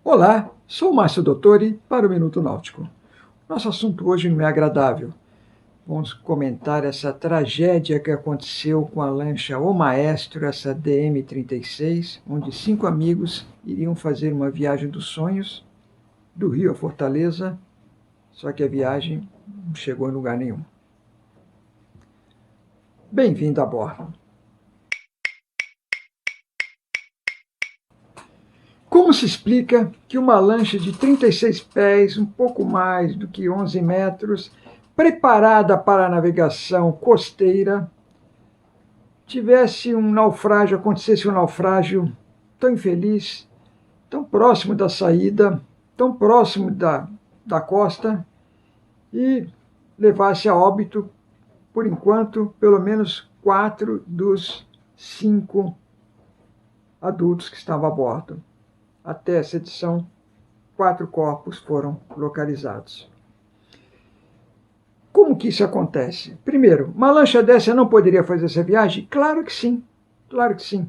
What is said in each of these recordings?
Olá, sou Márcio Dottori para o Minuto Náutico. Nosso assunto hoje não é agradável. Vamos comentar essa tragédia que aconteceu com a lancha O Maestro, essa DM-36, onde 5 amigos iriam fazer uma viagem dos sonhos do Rio a Fortaleza, só que a viagem não chegou em lugar nenhum. Bem-vindo a bordo. Como se explica que uma lancha de 36 pés, um pouco mais do que 11 metros, preparada para a navegação costeira, acontecesse um naufrágio tão infeliz, tão próximo da saída, tão próximo da costa, e levasse a óbito, por enquanto, pelo menos 4 dos 5 adultos que estavam a bordo. Até essa edição, 4 corpos foram localizados. Como que isso acontece? Primeiro, uma lancha dessa não poderia fazer essa viagem? Claro que sim, claro que sim.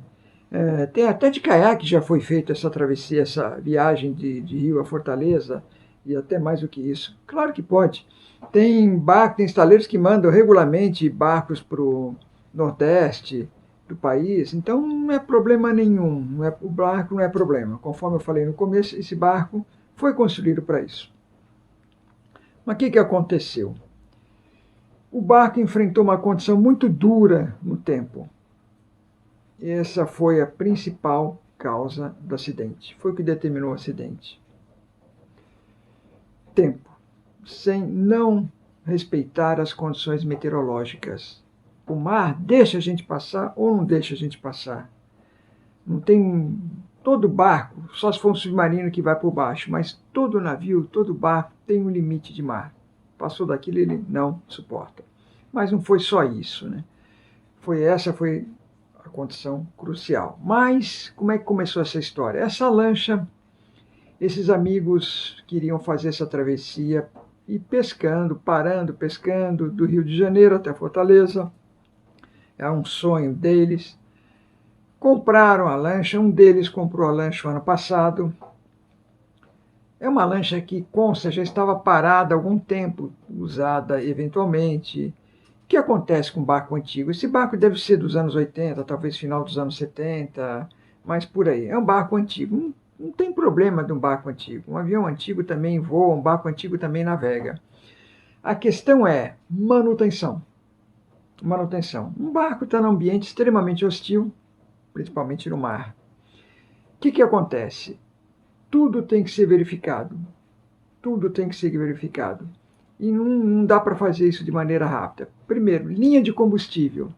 Tem até de caiaque já foi feita essa travessia, essa viagem de Rio a Fortaleza, e até mais do que isso. Claro que pode. Tem estaleiros que mandam regularmente barcos para o Nordeste do país, então não é problema nenhum, o barco não é problema. Conforme eu falei no começo, esse barco foi construído para isso. Mas o que aconteceu? O barco enfrentou uma condição muito dura no tempo. E essa foi a principal causa do acidente. Foi o que determinou o acidente. Tempo. Sem não respeitar as condições meteorológicas. O mar deixa a gente passar ou não deixa a gente passar. Não tem todo barco, só se for um submarino que vai por baixo, mas todo navio, todo barco tem um limite de mar. Passou daquilo, ele não suporta. Mas não foi só isso, né? Essa foi a condição crucial. Mas como é que começou essa história? Essa lancha, esses amigos queriam fazer essa travessia e pescando, pescando, do Rio de Janeiro até Fortaleza. É um sonho deles. Compraram a lancha, um deles comprou a lancha o ano passado. É uma lancha que consta, já estava parada há algum tempo, usada eventualmente. O que acontece com barco antigo? Esse barco deve ser dos anos 80, talvez final dos anos 70, mas por aí. É um barco antigo. Não tem problema de um barco antigo. Um avião antigo também voa, um barco antigo também navega. A questão é manutenção. Manutenção. Um barco está num ambiente extremamente hostil, principalmente no mar. O que acontece? Tudo tem que ser verificado. Tudo tem que ser verificado. E não dá para fazer isso de maneira rápida. Primeiro, linha de combustível.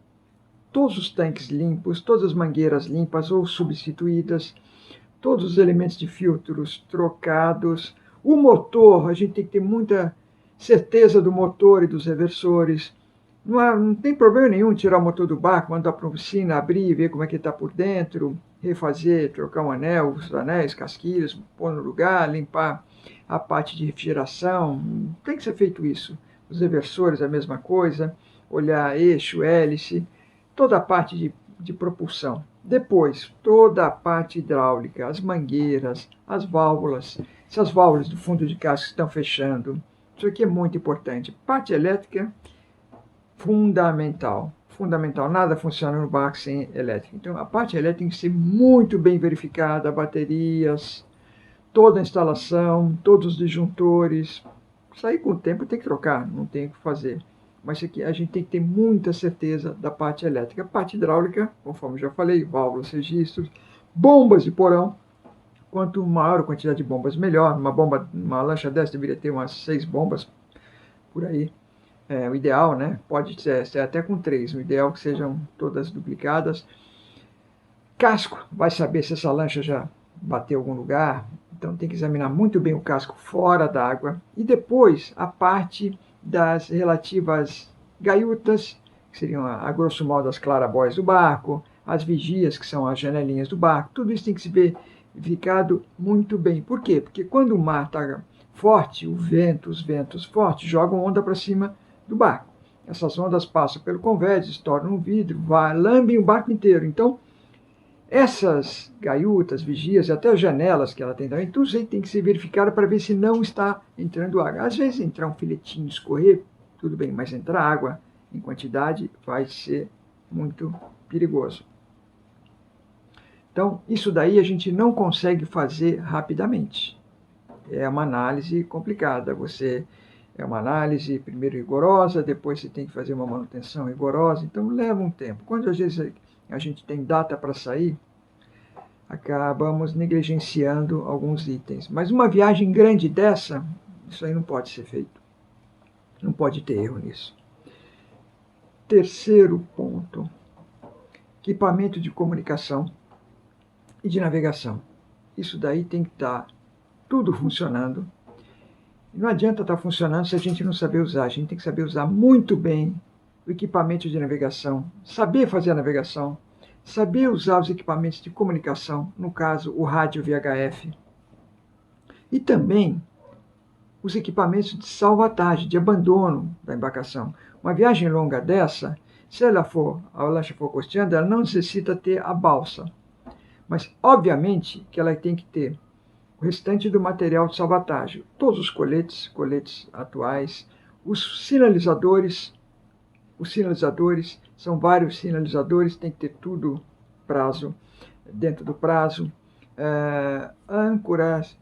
Todos os tanques limpos, todas as mangueiras limpas ou substituídas, todos os elementos de filtros trocados. O motor, a gente tem que ter muita certeza do motor e dos reversores. Não tem problema nenhum tirar o motor do barco, mandar para a oficina, abrir, ver como é que está por dentro, refazer, trocar um anel, os anéis, casquilhos, pôr no lugar, limpar a parte de refrigeração. Tem que ser feito isso. Os reversores, a mesma coisa, olhar eixo, hélice, toda a parte de propulsão. Depois, toda a parte hidráulica, as mangueiras, as válvulas, se as válvulas do fundo de casco estão fechando. Isso aqui é muito importante. Parte elétrica, fundamental. Fundamental. Nada funciona no barco sem elétrica. Então, a parte elétrica tem que ser muito bem verificada, baterias, toda a instalação, todos os disjuntores. Isso aí com o tempo tem que trocar, não tem o que fazer. Mas aqui a gente tem que ter muita certeza da parte elétrica. A parte hidráulica, conforme já falei, válvulas, registros, bombas de porão. Quanto maior a quantidade de bombas, melhor. Uma lancha dessa deveria ter umas 6 bombas por aí. O ideal, né? Pode ser até com 3. O ideal é que sejam todas duplicadas. Casco, vai saber se essa lancha já bateu em algum lugar. Então tem que examinar muito bem o casco fora d'água. E depois a parte das relativas gaiutas, que seriam a grosso modo as clarabóias do barco, as vigias, que são as janelinhas do barco. Tudo isso tem que ser verificado muito bem. Por quê? Porque quando o mar está forte, os ventos fortes jogam onda para cima do barco. Essas ondas passam pelo convés, estouram no vidro, lambem o barco inteiro. Então, Essas gaiutas, vigias e até as janelas que ela tem também, tudo isso aí tem que ser verificado para ver se não está entrando água. Às vezes entrar um filetinho, escorrer, tudo bem, mas entrar água em quantidade vai ser muito perigoso. Então, isso daí a gente não consegue fazer rapidamente. É uma análise complicada. É uma análise primeiro rigorosa, depois você tem que fazer uma manutenção rigorosa, então leva um tempo. Quando às vezes a gente tem data para sair, acabamos negligenciando alguns itens. Mas uma viagem grande dessa, isso aí não pode ser feito. Não pode ter erro nisso. Terceiro ponto, equipamento de comunicação e de navegação. Isso daí tem que estar tudo funcionando. Não adianta estar funcionando se a gente não saber usar. A gente tem que saber usar muito bem o equipamento de navegação, saber fazer a navegação, saber usar os equipamentos de comunicação, no caso o rádio VHF, e também os equipamentos de salvatagem, de abandono da embarcação. Uma viagem longa dessa, se a lancha for costeando, ela não necessita ter a balsa, mas obviamente que ela tem que ter o restante do material de salvatagem, todos os coletes atuais, os sinalizadores são vários sinalizadores, tem que ter tudo dentro do prazo, âncoras,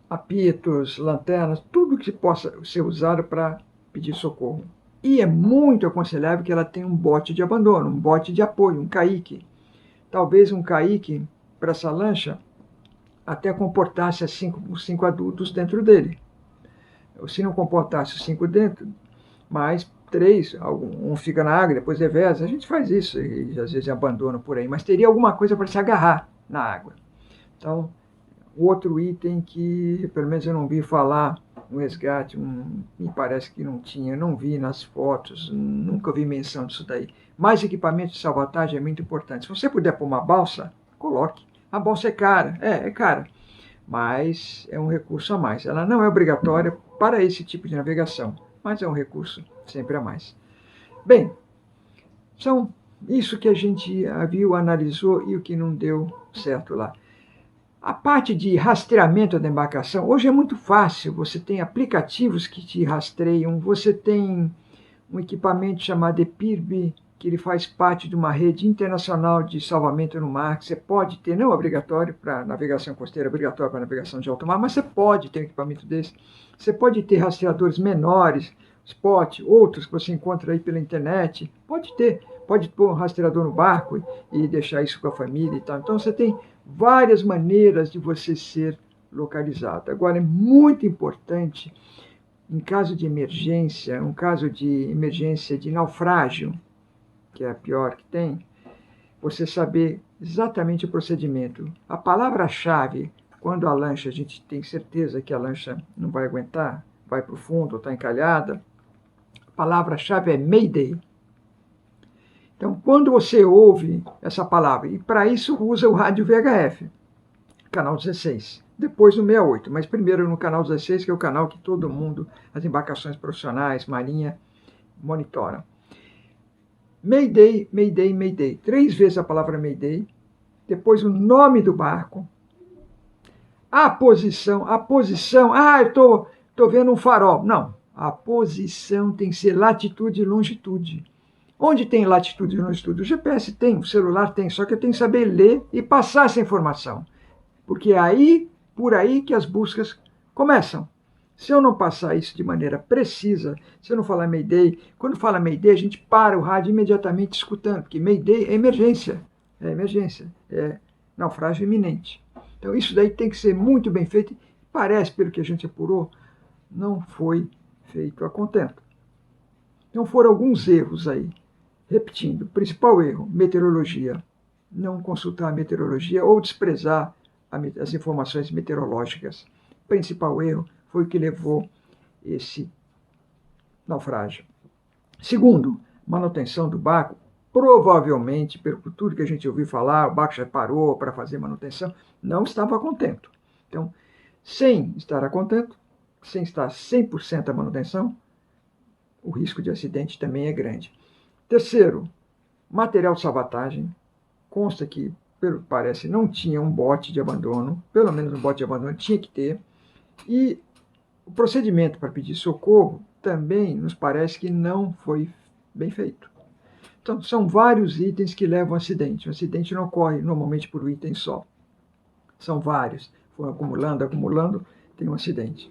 apitos, lanternas, tudo que possa ser usado para pedir socorro. E é muito aconselhável que ela tenha um bote de abandono, um bote de apoio, um caique. Talvez um caique para essa lancha até comportasse os 5 adultos dentro dele. Se não comportasse os 5 dentro, mais 3, um fica na água, depois reveza. A gente faz isso e às vezes abandona por aí, mas teria alguma coisa para se agarrar na água. Então, outro item que pelo menos eu não vi falar no resgate, me parece que não tinha, não vi nas fotos, nunca vi menção disso daí. Mais equipamento de salvatagem é muito importante. Se você puder pôr uma balsa, coloque. A balsa é cara, é cara, mas é um recurso a mais. Ela não é obrigatória para esse tipo de navegação, mas é um recurso sempre a mais. Bem, são isso que a gente viu, analisou e o que não deu certo lá. A parte de rastreamento da embarcação, hoje é muito fácil, você tem aplicativos que te rastreiam, você tem um equipamento chamado EPIRB, que ele faz parte de uma rede internacional de salvamento no mar, que você pode ter, não é obrigatório para navegação costeira, é obrigatório para navegação de alto mar, mas você pode ter um equipamento desse. Você pode ter rastreadores menores, Spot, outros que você encontra aí pela internet, pode pôr um rastreador no barco e deixar isso com a família e tal. Então você tem várias maneiras de você ser localizado. Agora é muito importante, em caso de emergência, um caso de emergência de naufrágio, que é a pior que tem, você saber exatamente o procedimento. A palavra-chave, quando a gente tem certeza que a lancha não vai aguentar, vai para o fundo, está encalhada, a palavra-chave é Mayday. Então, quando você ouve essa palavra, e para isso usa o rádio VHF, canal 16, depois no 68, mas primeiro no canal 16, que é o canal que todo mundo, as embarcações profissionais, marinha, monitoram. Mayday, Mayday, Mayday. 3 vezes a palavra Mayday, depois o nome do barco, a posição, eu tô vendo um farol. Não, a posição tem que ser latitude e longitude. Onde tem latitude e longitude? O GPS tem, o celular tem, só que eu tenho que saber ler e passar essa informação. Porque é por aí que as buscas começam. Se eu não passar isso de maneira precisa, se eu não falar Mayday, quando fala Mayday, a gente para o rádio imediatamente escutando, porque Mayday é emergência, é naufrágio iminente. Então isso daí tem que ser muito bem feito. Parece, pelo que a gente apurou, não foi feito a contento. Então foram alguns erros aí. Repetindo, principal erro, meteorologia. Não consultar a meteorologia ou desprezar as informações meteorológicas. Principal erro foi o que levou esse naufrágio. Segundo, manutenção do barco. Provavelmente, pelo tudo que a gente ouviu falar, o barco já parou para fazer manutenção, não estava contento. Então, sem estar contento, sem estar 100% a manutenção, o risco de acidente também é grande. Terceiro, material de salvatagem. consta que, pelo que parece, não tinha um bote de abandono, pelo menos um bote de abandono tinha que ter, e o procedimento para pedir socorro também nos parece que não foi bem feito. Então, são vários itens que levam ao acidente. O acidente não ocorre normalmente por um item só. São vários. Foram acumulando, tem um acidente.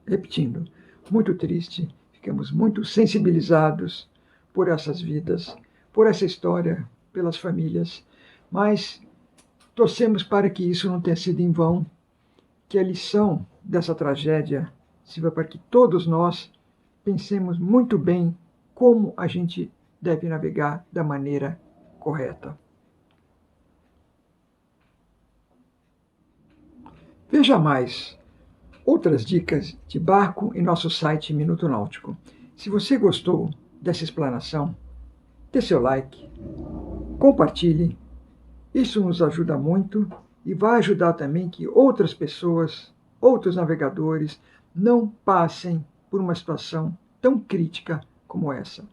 Repetindo, muito triste, ficamos muito sensibilizados por essas vidas, por essa história, pelas famílias, mas torcemos para que isso não tenha sido em vão, que a lição dessa tragédia sirva para que todos nós pensemos muito bem como a gente deve navegar da maneira correta. Veja mais outras dicas de barco em nosso site Minuto Náutico. Se você gostou dessa explanação, dê seu like, compartilhe. Isso nos ajuda muito e vai ajudar também que outras pessoas, outros navegadores, não passem por uma situação tão crítica como essa.